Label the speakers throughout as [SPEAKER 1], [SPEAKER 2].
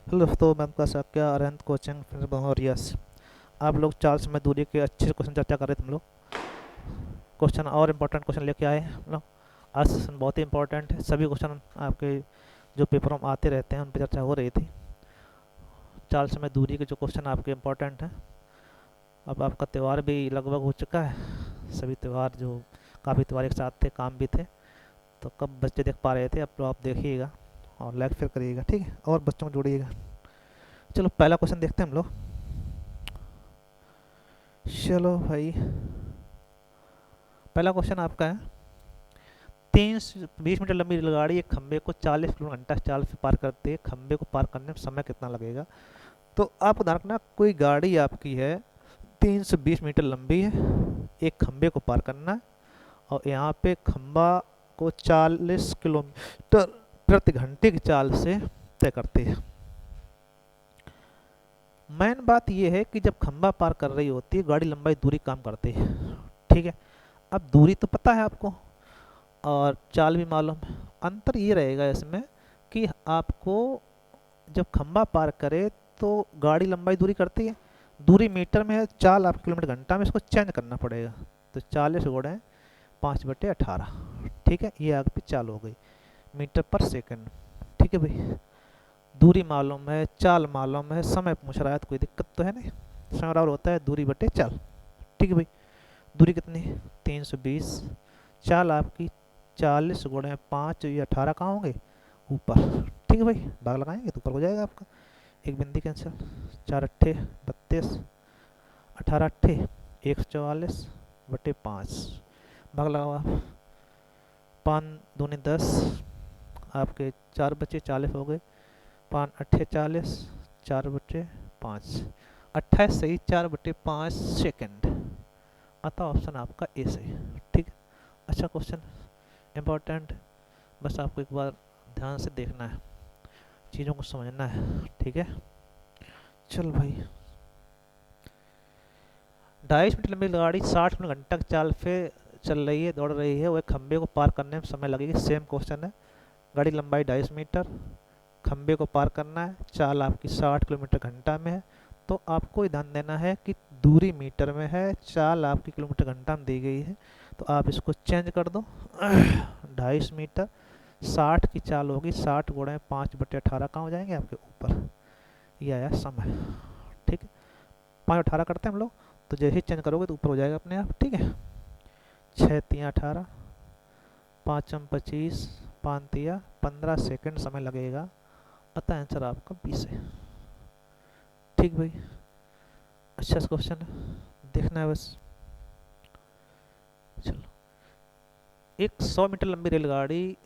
[SPEAKER 1] Hello दोस्तों, मैं आपका साक्या अरहंत कोचिंग और यस। आप लोग 4 समय दूरी के अच्छे क्वेश्चन चर्चा कर रहे थे। हम लोग क्वेश्चन और इम्पोर्टेंट क्वेश्चन लेके आए हैं हम लोग। आज सेशन बहुत ही इंपॉर्टेंट है। सभी क्वेश्चन आपके जो पेपर में आते रहते हैं उन पर चर्चा हो रही थी। 4 समय दूरी के जो क्वेश्चन आपके इम्पोर्टेंट हैं। अब आपका त्यौहार भी लगभग हो चुका है। सभी त्यौहार जो काफ़ी त्यौहार एक साथ थे, काम भी थे, तो कब बच्चे देख पा रहे थे। अब तो आप देखिएगा और लाइक फिर करिएगा, ठीक है, और बच्चों को जोड़िएगा। चलो पहला क्वेश्चन देखते हैं हम लोग। चलो भाई, पहला क्वेश्चन आपका है। 320 मीटर लंबी रेलगाड़ी एक खंबे को 40 किलोमीटर घंटा चाल से पार करती है। खंबे को पार करने में समय कितना लगेगा? तो आपको ध्यान रखना, कोई गाड़ी आपकी है 320 मीटर लंबी है, एक खंबे को पार करना है, और यहाँ पे खंबा को 40 किलोमीटर प्रति घंटे की चाल से तय करती है। मेन बात यह है कि जब खंबा पार कर रही होती है गाड़ी, लंबाई दूरी काम करती है, ठीक है। अब दूरी तो पता है आपको और चाल भी मालूम है। अंतर ये रहेगा इसमें कि आपको जब खंबा पार करे तो गाड़ी लंबाई दूरी करती है, दूरी मीटर में है, चाल आप किलोमीटर घंटा में, इसको चेंज करना पड़ेगा। तो 40 × 5/18, ठीक है, ये आपकी चाल हो गई मीटर पर सेकंड। ठीक है भाई, दूरी मालूम है, चाल मालूम है, समय पूछ रहा है तो कोई दिक्कत तो है नहीं। समय बराबर होता है दूरी बटे चाल। ठीक है भाई, दूरी कितनी है? 320। चाल आपकी 40 × 5, ये 18 कहाँ होंगे? ऊपर। ठीक है भाई, भाग लगाएंगे तो ऊपर हो जाएगा आपका। एक बिंदी कैंसिल, 4 × 8 = 32, 18 × 8 = 144/5। भाग लगाओ आप, 5 दूनी 10, आपके 4 बचे 40 हो गए, 5 × 8 = 40, 4/5, 28 सही, 4/5 सेकंड। अतः ऑप्शन आपका ए सही। ठीक है, अच्छा क्वेश्चन, इम्पोर्टेंट। बस आपको एक बार ध्यान से देखना है, चीज़ों को समझना है, ठीक है। चल भाई, 250 मीटर लंबी गाड़ी 60 किलोमीटर घंटा की चाल पे चल रही है, दौड़ रही है, वह खंबे को पार करने में समय लगेगी। सेम क्वेश्चन है, गाड़ी लंबाई 250 मीटर, खंबे को पार करना है, चाल आपकी 60 किलोमीटर घंटा में है। तो आपको ध्यान देना है कि दूरी मीटर में है, चाल आपकी किलोमीटर घंटा में दी गई है, तो आप इसको चेंज कर दो। 250 मीटर, 60 की चाल होगी, 60 × 5/18 कहाँ हो जाएंगे आपके ऊपर। ये आया समय, ठीक है। 5/18 करते हैं हम लोग, तो जैसे ही चेंज करोगे तो ऊपर हो जाएगा अपने आप, ठीक है। 6×3 = 18, 5×25, 5×3 = 15 सेकंड समय लगेगा। अतः आंसर आपका 20 है। ठीक भाई, अच्छा क्वेश्चन है, देखना है बस। चलो, एक 100 मीटर लंबी रेलगाड़ी,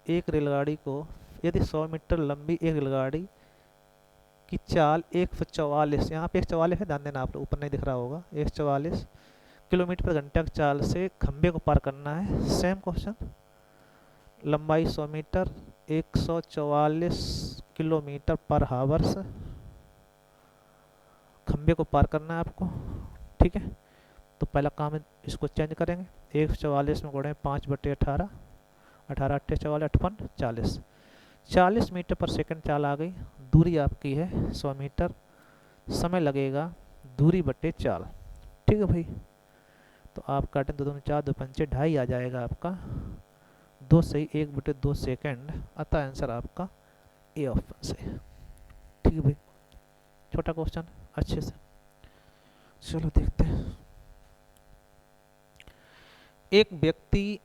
[SPEAKER 1] एक रेलगाड़ी को यदि 100 मीटर लंबी एक रेलगाड़ी की चाल 144, यहाँ पे 144 है, ध्यान देना आप लोग, ऊपर नहीं दिख रहा होगा, 144 किलोमीटर/घंटा की चाल से खंबे को पार करना है। सेम क्वेश्चन, लंबाई 100 मीटर, 144 किलोमीटर/आवर्स खंबे को पार करना है आपको, ठीक है। तो पहला काम है, इसको चेंज करेंगे, 144 में गुणे 5/18, 18×8 = 54, 40 मीटर/सेकंड चाल आ गई। दूरी आपकी है 100 मीटर, समय लगेगा दूरी बटे चाल। ठीक है भाई, तो आप काटें, 2×2 = 4, 2×5 = 2.5 आ जाएगा आपका, 2 सही, 1/2 सेकंड। अतः आंसर आपका ए ऑप्शन से। ठीक है भाई, छोटा क्वेश्चन, अच्छे से। चलो देखते हैं। एक व्यक्ति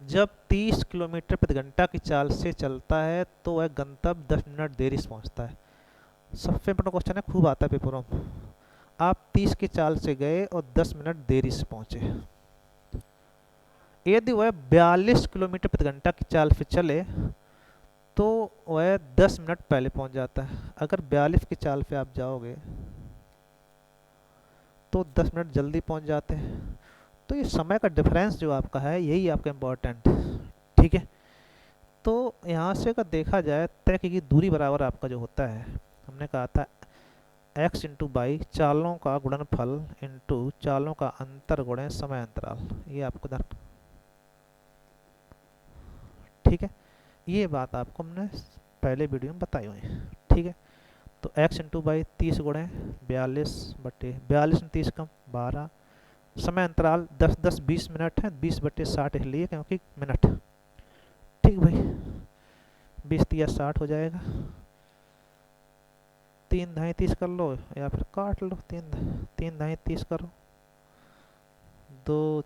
[SPEAKER 1] जब 30 किलोमीटर प्रति घंटा की चाल से चलता है तो वह गंतव्य 10 मिनट देरी से पहुंचता है। सबसे इम्पोर्टेंट क्वेश्चन है, खूब आता है पेपरों में। आप 30 की चाल से गए और 10 मिनट देरी से पहुंचे। यदि वह 42 किलोमीटर प्रति घंटा की चाल से चले तो वह 10 मिनट पहले पहुंच जाता है। अगर 42 की चाल पे आप जाओगे तो 10 मिनट जल्दी पहुंच जाते हैं। तो ये समय का डिफरेंस जो आपका है, यही आपका इम्पोर्टेंट, ठीक है। तो यहाँ से अगर देखा जाए, तय की दूरी बराबर आपका जो होता है, हमने कहा था x × y, चालों का गुणनफल इंटू चालों का अंतर गुणे समय अंतराल। ये आपको ध्यान, ठीक है, ये बात आपको हमने पहले वीडियो में बताई हुई है। ठीक है। तो x इंटू बाई 30 गुणे 42/42 में 30 कम 12। समय अंतराल 10-10-20 मिनट है, 20/60 इसलिए क्योंकि मिनट। ठीक भाई, 20-30 60 हो जाएगा। 3 दाएँ 30 कर लो या फिर काट लो, 3 दाएँ 30 करो, 2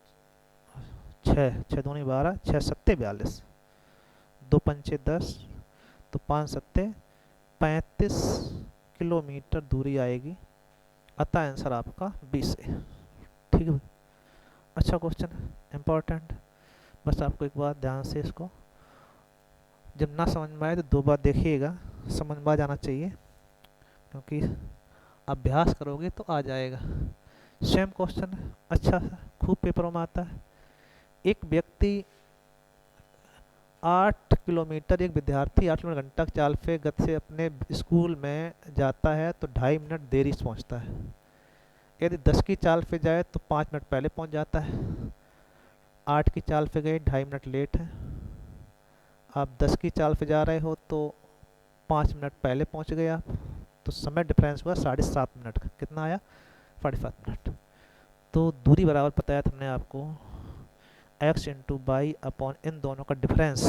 [SPEAKER 1] 6 6 दूनी 12, 6 7 42, 2 5 10, तो 5 7 35 किलोमीटर दूरी आएगी। अतः आंसर आपका 20 है। ठीक है, अच्छा क्वेश्चन है, इम्पोर्टेंट। बस आपको एक बात ध्यान से इसको, जब ना समझ में आए तो 2 बार देखिएगा, समझ में आ जाना चाहिए, क्योंकि अभ्यास करोगे तो आ जाएगा। सेम क्वेश्चन है, अच्छा खूब पेपरों में आता है। एक व्यक्ति 8 किलोमीटर, एक विद्यार्थी 8 किलोमीटर घंटा चाल से गति से अपने स्कूल में जाता है तो 2.5 मिनट देरी से पहुंचता है। यदि 10 की चाल पे जाए तो 5 मिनट पहले पहुंच जाता है। 8 की चाल पे गए 2.5 मिनट लेट है। आप 10 की चाल पे जा रहे हो तो 5 मिनट पहले पहुंच गए आप, तो समय डिफरेंस हुआ 7.5 मिनट का। कितना आया? 45 मिनट। तो दूरी बराबर बताया था हमने आपको, x इंटू बाई अपॉन इन दोनों का डिफरेंस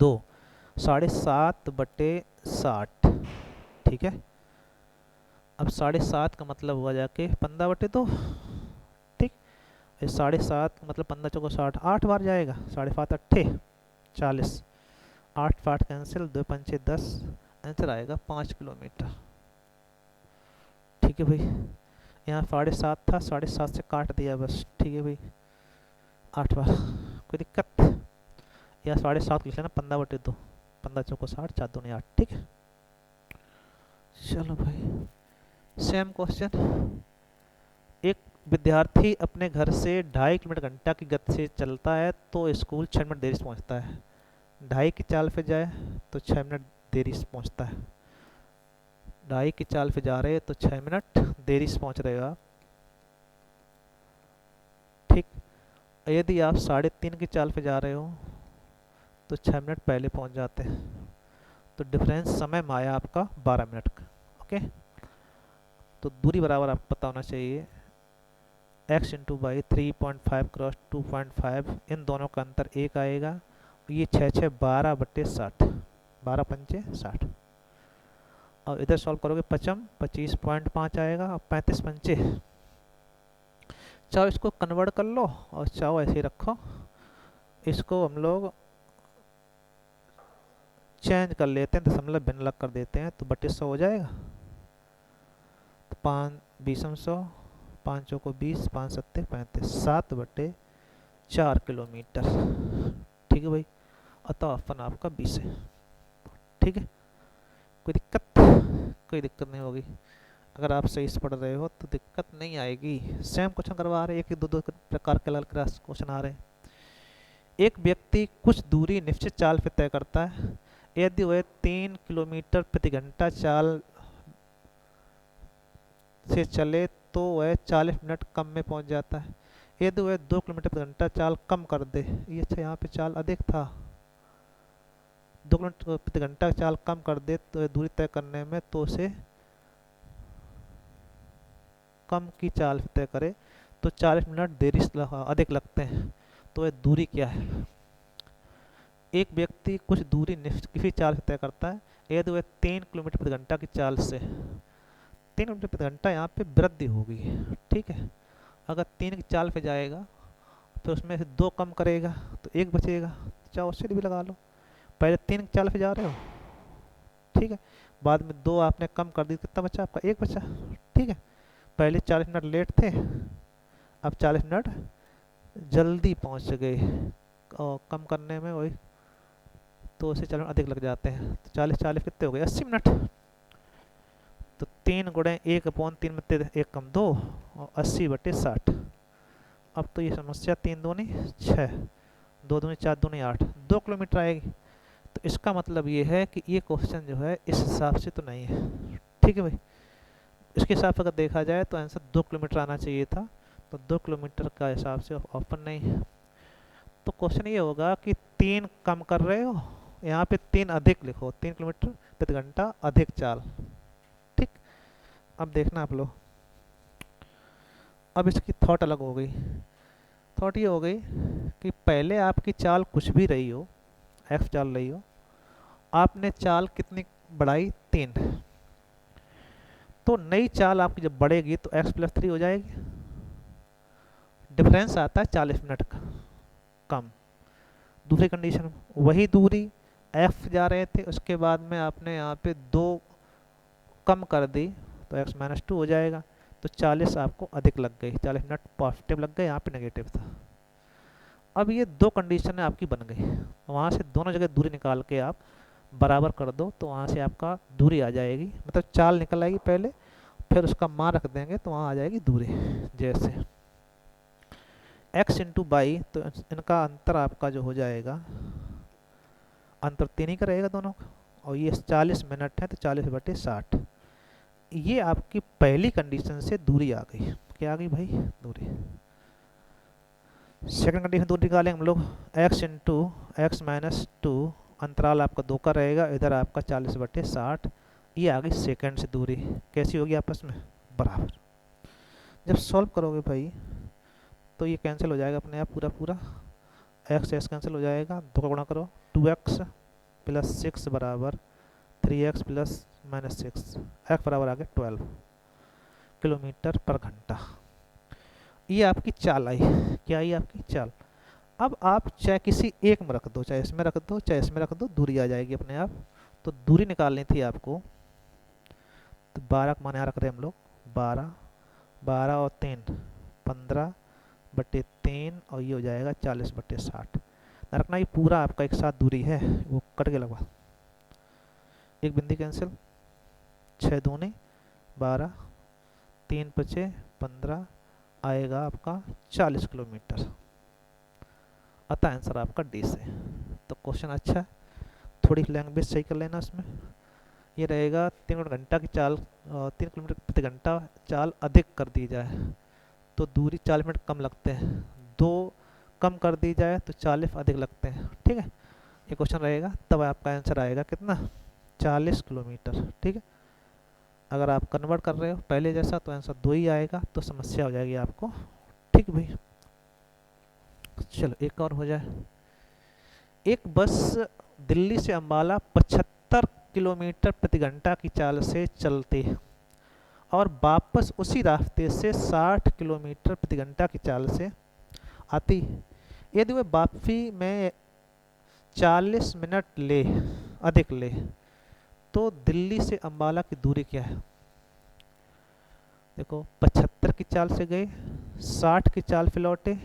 [SPEAKER 1] 2, 7.5/60। ठीक है, अब 7.5 का मतलब हुआ जाके 15/2। ठीक, 7.5 का मतलब 15 चौको 60, 8 बार जाएगा। 7.5 8 40, 8 कैंसिल, 2 5 10, आंसर आएगा 5 किलोमीटर। ठीक है भाई, यहाँ 7.5 था, 7.5 से काट दिया बस। ठीक है भाई, 8 बार, कोई दिक्कत? या 7.5 लिख लेना, 15/2, 15 चौको 60, 4 दूनी 8। ठीक है, चलो भाई सेम क्वेश्चन। एक विद्यार्थी अपने घर से 2.5 किलोमीटर घंटा की गति से चलता है तो स्कूल 6 मिनट देरी से पहुंचता है। 2.5 की चाल पे जाए तो 6 मिनट देरी से पहुंचता है। 2.5 की चाल पे जा रहे हैं तो 6 मिनट देरी से पहुंच रहे हो आप। ठीक, यदि आप 3.5 की चाल पे जा रहे हो तो 6 मिनट पहले पहुंच जाते हैं। तो डिफरेंस समय में आया आपका 12 मिनट का। ओके, तो दूरी बराबर आपको पता होना चाहिए, x इंटू बाई 3.5 क्रॉस 2.5, इन दोनों का अंतर 1 आएगा। ये 6 6 12/60, 12 पंचे 60। और इधर सॉल्व करोगे 25.5 आएगा, और 35 पंचे, चाहो इसको कन्वर्ट कर लो और चाहो ऐसे ही रखो। इसको हम लोग चेंज कर लेते हैं, दशमलव भिन्न अलग कर देते हैं, तो 3200 हो जाएगा। तो 5 20 5 चौको 20, 5 7 35, 7/4 किलोमीटर। ठीक है भाई, अतः अपन आपका 20 है। ठीक है, कोई दिक्कत? कोई दिक्कत नहीं होगी। अगर आप सही से पढ़ रहे हो तो दिक्कत नहीं आएगी। सेम क्वेश्चन करवा रहे हैं, एक दो प्रकार के अलग क्लास क्वेश्चन आ रहे हैं। एक व्यक्ति कुछ दूरी निश्चित चाल पे तय करता है। यदि वह 3 किलोमीटर प्रति घंटा चाल से चले तो वह 40 मिनट कम में पहुंच जाता है। यदि वह 2 किलोमीटर प्रति घंटा चाल कम कर दे, ये अच्छा यहाँ पे चाल अधिक था, 2 किलोमीटर प्रति घंटा चाल कम कर दे तो दूरी तय करने में, तो उसे कम की चाल तय करे तो 40 मिनट देरी अधिक लगते हैं। तो वह दूरी क्या है? एक व्यक्ति कुछ दूरी किसी चाल से तय करता है। यदि वह 3 किलोमीटर प्रति घंटा की चाल से, 3 किलोमीटर प्रति घंटा यहाँ पे वृद्धि होगी। ठीक है, अगर 3 की चाल पे जाएगा तो उसमें से 2 कम करेगा तो 1 बचेगा, चाहे उससे भी लगा लो। पहले 3 की चाल पे जा रहे हो, ठीक है, बाद में 2 आपने कम कर दी, कितना बचा आपका? 1 बचा। ठीक है, पहले 40 मिनट लेट थे, अब 40 मिनट जल्दी पहुंच गए, और कम करने में वही तो उसे 40 अधिक लग जाते हैं। तो 40 कितने हो गए? 80 मिनट। तो 3 गुणे 1/3 में 1 कम 2, और 80/60। अब तो ये समस्या 3 दूनी 6, 2 दूनी 4 दूनी 8, 2 किलोमीटर आएगी। तो इसका मतलब ये है कि ये क्वेश्चन जो है इस हिसाब से तो नहीं है। ठीक है भाई, इसके हिसाब से अगर देखा जाए तो आंसर 2 किलोमीटर आना चाहिए था, तो 2 किलोमीटर का हिसाब से ऑप्शन नहीं है। तो क्वेश्चन ये होगा कि 3 कम कर रहे हो यहाँ पे 3 अधिक लिखो, 3 किलोमीटर प्रति घंटा अधिक चाल। ठीक, अब देखना आप लोग, अब इसकी थॉट अलग हो गई। थॉट ये हो गई कि पहले आपकी चाल कुछ भी रही हो, एक्स चाल रही हो, आपने चाल कितनी बढ़ाई, 3, तो नई चाल आपकी जब बढ़ेगी तो एक्स प्लस 3 हो जाएगी। डिफरेंस आता है 40 मिनट का कम। दूसरी कंडीशन, वही दूरी एफ जा रहे थे, उसके बाद में आपने यहाँ पे 2 कम कर दी तो एक्स माइनस 2 हो जाएगा, तो 40 आपको अधिक लग गई, 40 मिनट पॉजिटिव लग गए, यहाँ पे नेगेटिव था। अब ये 2 कंडीशन आपकी बन गई, वहाँ से दोनों जगह दूरी निकाल के आप बराबर कर दो तो वहाँ से आपका दूरी आ जाएगी, मतलब चाल निकल आएगी पहले, फिर उसका मान रख देंगे तो वहाँ आ जाएगी दूरी। जैसे x इंटू बाई, तो इनका अंतर आपका जो हो जाएगा, अंतर 3 ही का रहेगा दोनों का, और ये 40 मिनट है तो 40/60। ये आपकी पहली कंडीशन से दूरी आ गई। क्या आ गई भाई, दूरी। सेकंड कंडीशन दूरी निकालेंगे हम लोग, x इंटू एक्स माइनस 2, अंतराल आपका 2 का रहेगा, इधर आपका 40/60, ये आ गई सेकंड से दूरी। कैसी होगी आपस में, बराबर। जब सॉल्व करोगे भाई तो ये कैंसिल हो जाएगा अपने आप, पूरा पूरा एक्स एक्स कैंसिल हो जाएगा, 2 का गुणा करो, 2x प्लस 6 बराबर 3x प्लस माइनस 6, एक्स बराबर आ गया 12 किलोमीटर पर घंटा। ये आपकी चाल आई। क्या आई आपकी चाल। अब आप चाहे किसी एक में रख दो, चाहे इसमें रख दो चाहे इसमें रख दो, दूरी आ जाएगी अपने आप। तो दूरी निकालनी थी आपको, तो 12 का मान यहाँ रख रहे हैं हम लोग, 12, 12 और 3 15/3, और ये हो जाएगा 40/60। न रखना, ये पूरा आपका एक साथ दूरी है, वो कट के लगवा, एक बिंदी कैंसिल, 6 दूनी 12, 3 5 15, आएगा आपका 40 किलोमीटर। अतः आंसर आपका डी से। तो क्वेश्चन अच्छा है, थोड़ी लैंग्वेज सही कर लेना इसमें। ये रहेगा 3 घंटा की चाल, 3 किलोमीटर प्रति घंटा चाल अधिक कर दी जाए तो दूरी 40 मिनट कम लगते हैं, 2 कम कर दी जाए तो 40 अधिक लगते हैं। ठीक है, ये क्वेश्चन रहेगा, तब आपका आंसर आएगा कितना, 40 किलोमीटर। ठीक है, अगर आप कन्वर्ट कर रहे हो पहले जैसा तो आंसर 2 ही आएगा, तो समस्या हो जाएगी आपको। ठीक भाई, चलो एक और हो जाए। एक बस दिल्ली से अंबाला 75 किलोमीटर प्रति घंटा की चाल से चलती है और वापस उसी रास्ते से 60 किलोमीटर प्रति घंटा की चाल से आती। यदि वह वापसी में 40 मिनट ले अधिक ले तो दिल्ली से अंबाला की दूरी क्या है। देखो 75 की चाल से गए, 60 की चाल पे लौटे,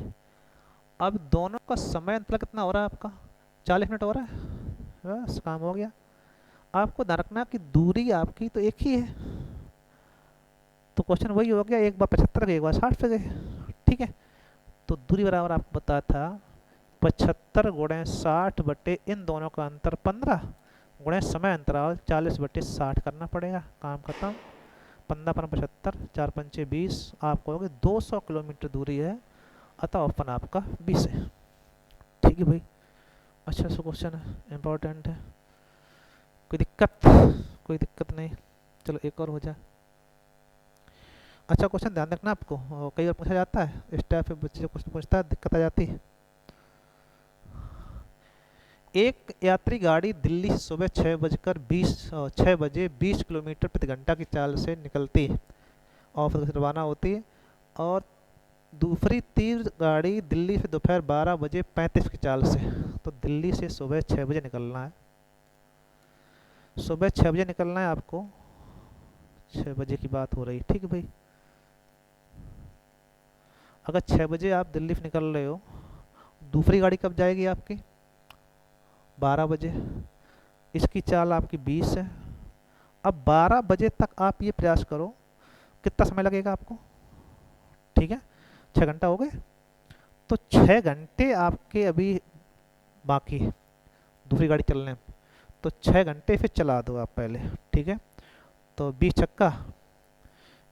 [SPEAKER 1] अब दोनों का समय अंतर कितना हो रहा है आपका, 40 मिनट हो रहा है, बस काम हो गया। आपको ध्यान रखना कि दूरी आपकी तो एक ही है, तो क्वेश्चन वही हो गया, एक बार 75 गए एक बार 60 पे गए। ठीक है, तो दूरी बराबर आपको पता था 75 गुणे 60 बटे इन दोनों का अंतर 15 गुणे समय अंतराल 40/60 करना पड़ेगा, काम खत्म। 15×75, 4×5 = 20, आप कहोगे 200 किलोमीटर दूरी है, अतः ऑप्शन आपका 20 है। ठीक है भाई, अच्छा सा क्वेश्चन है, इम्पोर्टेंट है, कोई दिक्कत, कोई दिक्कत नहीं। चलो एक और हो जाए। अच्छा क्वेश्चन ध्यान रखना आपको, कई बार पूछा जाता है, इस टाइप पे बच्चे क्वेश्चन पूछता है, दिक्कत आ जाती है। एक यात्री गाड़ी दिल्ली से सुबह 6 बजे 20 किलोमीटर प्रति घंटा की चाल से निकलती है और फिर रवाना होती है, और दूसरी तीव्र गाड़ी दिल्ली से दोपहर 12 बजे 35 की चाल से। तो दिल्ली से सुबह 6 बजे निकलना है, सुबह 6 बजे निकलना है आपको, 6 बजे की बात हो रही है। ठीक है भाई, अगर 6 बजे आप दिल्ली से निकल रहे हो, दूसरी गाड़ी कब जाएगी आपकी, 12 बजे, इसकी चाल आपकी 20 है। अब 12 बजे तक आप ये प्रयास करो, कितना समय लगेगा आपको, ठीक है 6 घंटा हो गए, तो 6 घंटे आपके अभी बाकी है दूसरी गाड़ी चलने में, तो 6 घंटे फिर चला दो आप पहले। ठीक है, तो 20 छक्का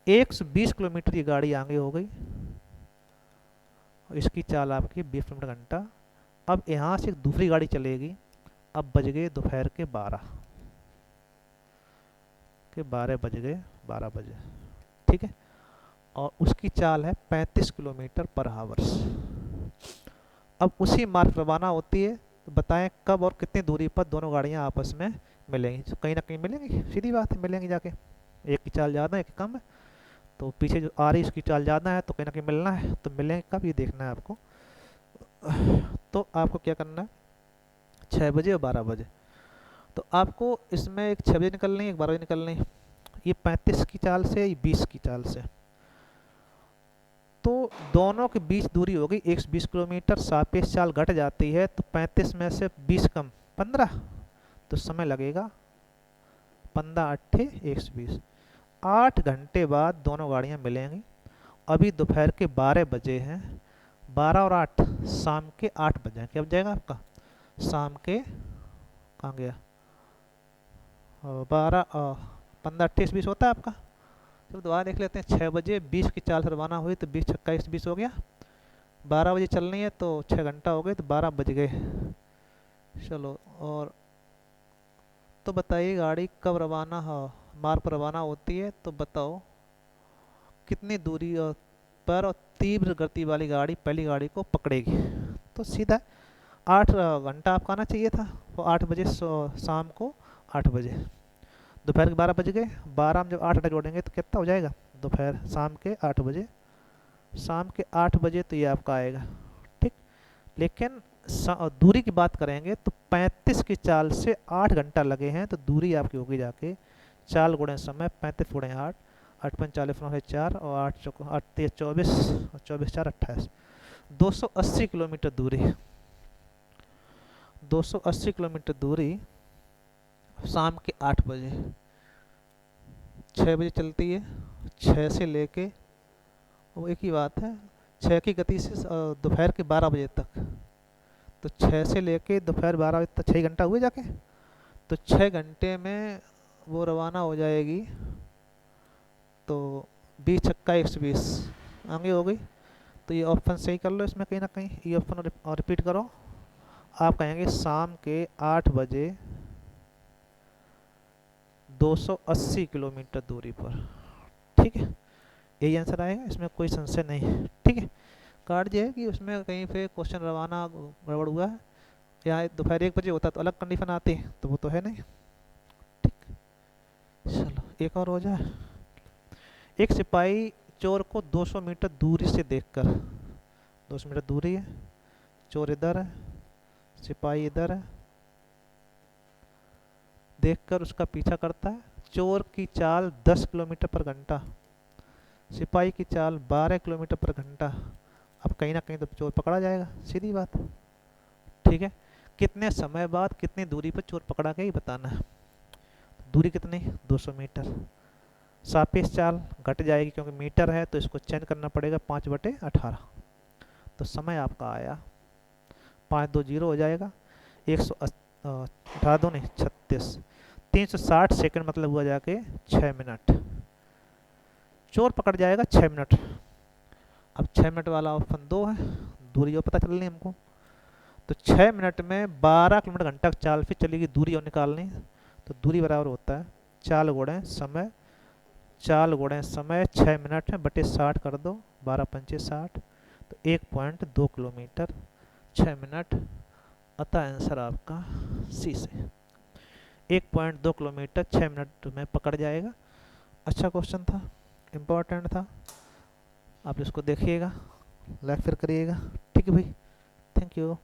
[SPEAKER 1] 120 किलोमीटर की गाड़ी आगे हो गई, इसकी चाल आपकी 20 किलोमीटर घंटा। अब यहाँ से दूसरी गाड़ी चलेगी, अब बज गए दोपहर के 12 बज गए, 12 बजे, ठीक है। और उसकी चाल है 35 किलोमीटर पर आवर्स। अब उसी मार्ग रवाना होती है, तो बताएं कब और कितनी दूरी पर दोनों गाड़ियां आपस में मिलेंगी। तो कहीं ना कहीं मिलेंगी, सीधी बात है, मिलेंगी जाके। एक की चाल ज़्यादा है, एक की कम है, तो पीछे जो आ रही उसकी चाल ज़्यादा है, तो कहीं ना कहीं मिलना है, तो मिलेंगे कब ये देखना है आपको। तो आपको क्या करना है, 6 बजे और 12 बजे। तो आपको इसमें एक 6 बजे निकलनी है, एक 12 बजे निकलनी है। ये 35 की चाल से, ये 20 की चाल से, तो दोनों के बीच दूरी होगी 120 किलोमीटर। सापेक्ष चाल घट जाती है, तो 35 में से 20 कम 15, तो समय लगेगा 15 अट्ठे 120। 8 घंटे बाद दोनों गाड़ियां मिलेंगी। अभी दोपहर के 12 बजे हैं, 12 और 8 शाम के 8 बजे। क्या बजेगा आपका, शाम के, कहाँ गया, 12 15 28 20 होता है आपका। चलो दोबारा देख लेते हैं। 6 बजे 20 की चाल से रवाना हुई, तो 20 छक्का 120 हो गया। 12 बजे चलनी है, तो 6 घंटा हो गए, तो 12 बज गए। चलो, और तो बताइए गाड़ी कब रवाना हो, मार्ग पर रवाना होती है, तो बताओ कितनी दूरी पर और तीव्र गति वाली गाड़ी पहली गाड़ी को पकड़ेगी। तो सीधा 8 घंटा आपका आना चाहिए था, वो 8 बजे, शाम को 8 बजे। दोपहर के 12 बज गए, 12 में जब 8 घंटा जोड़ेंगे तो कितना हो जाएगा, दोपहर शाम के 8 बजे। शाम के 8 बजे तो ये आपका आएगा, ठीक। लेकिन दूरी की बात करेंगे तो 35 की चाल से 8 घंटा लगे हैं, तो दूरी आपकी होगी जाके चाल गुणे समय, 35 गुणे 8, 8 पंच 40 से 4 और 8 चौक 8 तेज 24 और 24 4 28, 280 किलोमीटर दूरी। 280 किलोमीटर दूरी शाम के 8 बजे, 6 बजे चलती है, 6 से लेके, वो एक ही बात है, 6 की गति से दोपहर के 12 बजे तक, तो 6 से लेके दोपहर 12 बजे तक 6 घंटा हुए जाके। तो 6 घंटे में वो रवाना हो जाएगी, तो 20 छक्का 120 आगे हो गई। तो ये ऑप्शन सही कर लो इसमें, कहीं ना कहीं ये ऑप्शन और रिपीट करो। आप कहेंगे शाम के 8 बजे 280 किलोमीटर दूरी पर, ठीक है। यही आंसर आएगा, इसमें कोई संशय नहीं है, ठीक है। कार्ड ये है कि उसमें कहीं पे क्वेश्चन रवाना गड़बड़ हुआ है, या दोपहर 1 बजे होता तो अलग कंडीशन आती, तो वो तो है नहीं, ठीक। चलो एक और हो जाए। एक सिपाही चोर को 200 मीटर दूरी से देखकर, 200 मीटर दूरी है, चोर इधर है, सिपाही इधर है, देखकर उसका पीछा करता है। चोर की चाल 10 किलोमीटर पर घंटा, सिपाही की चाल 12 किलोमीटर पर घंटा। अब कहीं ना कहीं तो चोर पकड़ा जाएगा, सीधी बात, ठीक है। कितने समय बाद कितनी दूरी पर चोर पकड़ा गया ये बताना है। दूरी कितनी, 200 मीटर। सापेक्ष चाल घट जाएगी क्योंकि मीटर है, तो इसको चेंज करना पड़ेगा 5/18। तो समय आपका आया 5 2 0 हो जाएगा, 118 दो नहीं 36, 360 सेकंड, मतलब हुआ जाके 6 मिनट। चोर पकड़ जाएगा 6 मिनट। अब 6 मिनट वाला ऑप्शन 2 है, दूरी और पता चल रही हमको। तो 6 मिनट में 12 किलोमीटर घंटा चाल पे चलेगी, दूरी और निकालनी। तो दूरी बराबर होता है चाल गुणे समय, चाल गुणे समय 6 मिनट है बटे 60 कर दो, 12 पंचे 60, तो 1.2 किलोमीटर 6 मिनट। अतः आंसर आपका सी से 1.2 किलोमीटर 6 मिनट में पकड़ जाएगा। अच्छा क्वेश्चन था, इम्पोर्टेंट था, आप इसको देखिएगा, लाइक फिर करिएगा, ठीक है भाई, थैंक यू।